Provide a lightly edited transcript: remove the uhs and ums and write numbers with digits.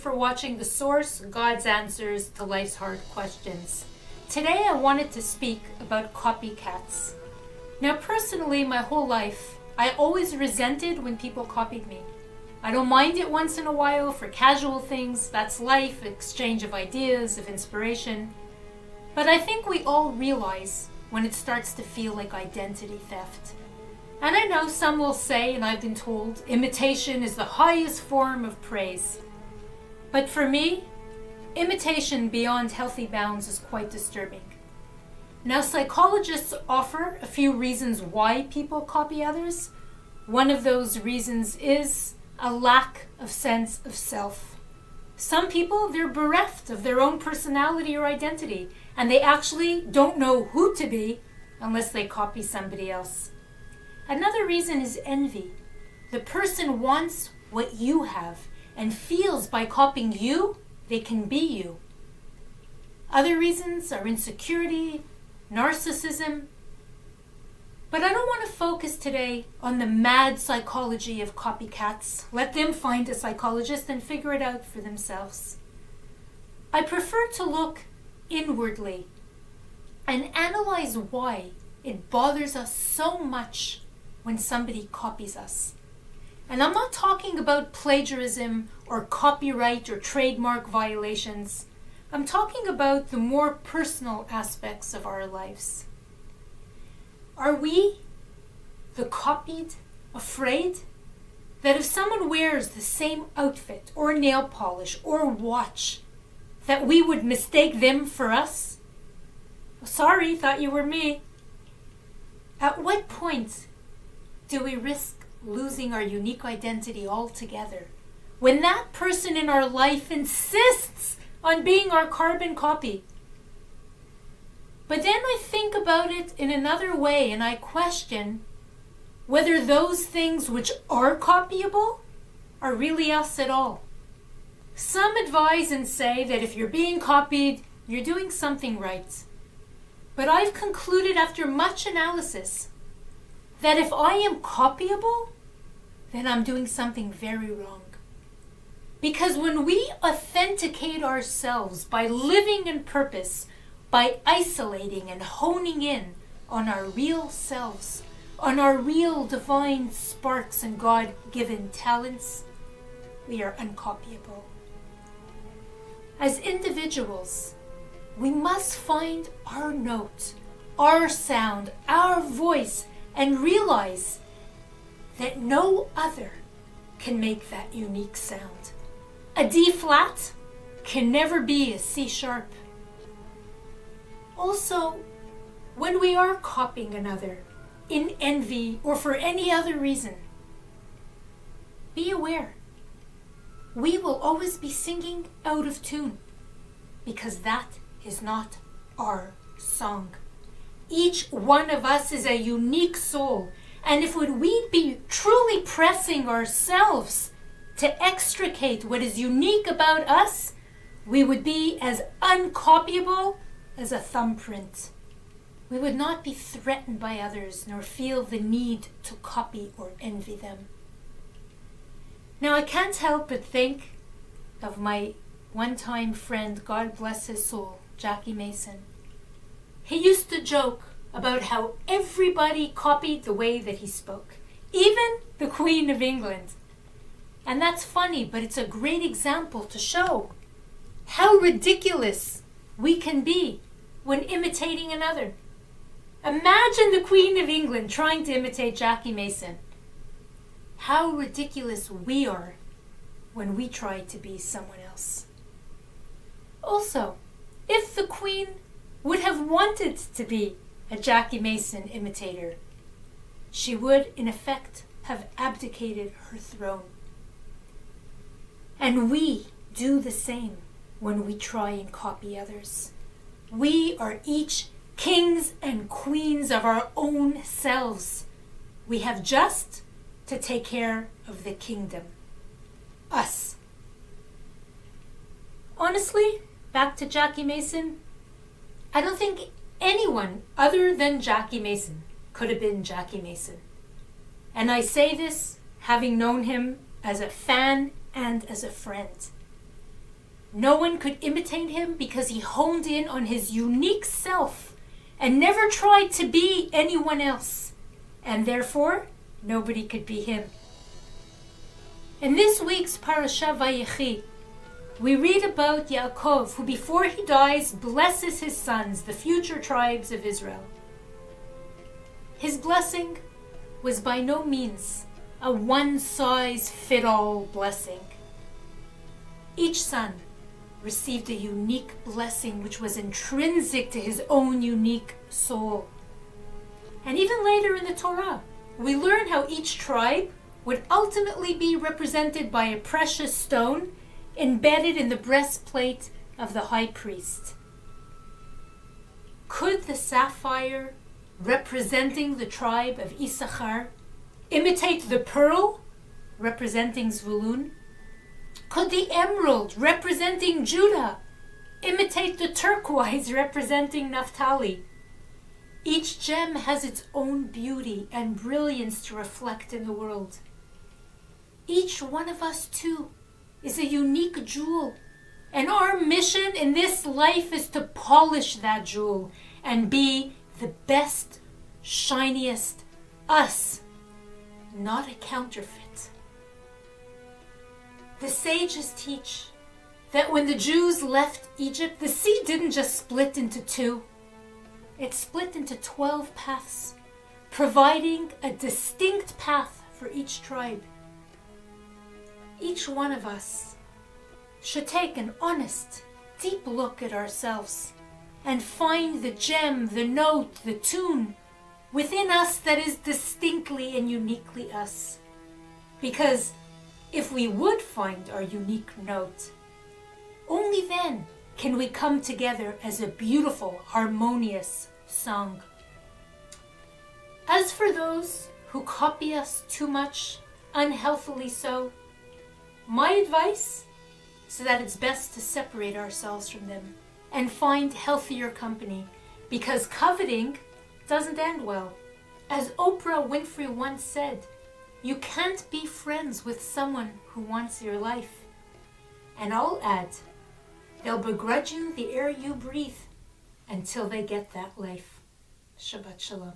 for watching The Source, God's Answers to Life's Hard Questions. Today I wanted to speak about copycats. Now personally, my whole life, I always resented when people copied me. I don't mind it once in a while for casual things, that's life, exchange of ideas, of inspiration. But I think we all realize when it starts to feel like identity theft. And I know some will say, and I've been told, imitation is the highest form of praise. But for me, imitation beyond healthy bounds is quite disturbing. Now, psychologists offer a few reasons why people copy others. One of those reasons is a lack of sense of self. Some people, they're bereft of their own personality or identity, and they actually don't know who to be unless they copy somebody else. Another reason is envy. The person wants what you have and feels by copying you, they can be you. Other reasons are insecurity, narcissism. But I don't want to focus today on the mad psychology of copycats. Let them find a psychologist and figure it out for themselves. I prefer to look inwardly and analyze why it bothers us so much when somebody copies us. And I'm not talking about plagiarism or copyright or trademark violations. I'm talking about the more personal aspects of our lives. Are we, the copied, afraid that if someone wears the same outfit or nail polish or watch, that we would mistake them for us? Sorry, thought you were me. At what point do we risk losing our unique identity altogether when that person in our life insists on being our carbon copy? But then I think about it in another way and I question whether those things which are copyable are really us at all. Some advise and say that if you're being copied, you're doing something right. But I've concluded after much analysis that if I am copyable, then I'm doing something very wrong. Because when we authenticate ourselves by living in purpose, by isolating and honing in on our real selves, on our real divine sparks and God-given talents, we are uncopyable. As individuals, we must find our note, our sound, our voice, and realize that no other can make that unique sound. A D flat can never be a C sharp. Also, when we are copying another in envy or for any other reason, be aware. We will always be singing out of tune because that is not our song. Each one of us is a unique soul, and if we'd be truly pressing ourselves to extricate what is unique about us, we would be as uncopyable as a thumbprint. We would not be threatened by others nor feel the need to copy or envy them. Now I can't help but think of my one-time friend, God bless his soul, Jackie Mason. He used to joke about how everybody copied the way that he spoke, even the Queen of England. And that's funny, but it's a great example to show how ridiculous we can be when imitating another. Imagine the Queen of England trying to imitate Jackie Mason. How ridiculous we are when we try to be someone else. Also, if the Queen would have wanted to be a Jackie Mason imitator, she would, in effect, have abdicated her throne. And we do the same when we try and copy others. We are each kings and queens of our own selves. We have just to take care of the kingdom. Us. Honestly, back to Jackie Mason, I don't think anyone other than Jackie Mason could have been Jackie Mason. And I say this having known him as a fan and as a friend. No one could imitate him because he honed in on his unique self and never tried to be anyone else. And therefore, nobody could be him. In this week's Parasha Vayechi, we read about Yaakov, who before he dies blesses his sons, the future tribes of Israel. His blessing was by no means a one-size-fit-all blessing. Each son received a unique blessing which was intrinsic to his own unique soul. And even later in the Torah, we learn how each tribe would ultimately be represented by a precious stone embedded in the breastplate of the high priest. Could the sapphire, representing the tribe of Issachar, imitate the pearl, representing Zvulun? Could the emerald, representing Judah, imitate the turquoise, representing Naphtali? Each gem has its own beauty and brilliance to reflect in the world. Each one of us, too, is a unique jewel, and our mission in this life is to polish that jewel and be the best, shiniest us, not a counterfeit. The sages teach that when the Jews left Egypt, the sea didn't just split into two. It split into 12 paths, providing a distinct path for each tribe. Each one of us should take an honest, deep look at ourselves and find the gem, the note, the tune within us that is distinctly and uniquely us. Because if we would find our unique note, only then can we come together as a beautiful, harmonious song. As for those who copy us too much, unhealthily so, my advice is that it's best to separate ourselves from them and find healthier company, because coveting doesn't end well. As Oprah Winfrey once said, you can't be friends with someone who wants your life. And I'll add, they'll begrudge you the air you breathe until they get that life. Shabbat Shalom.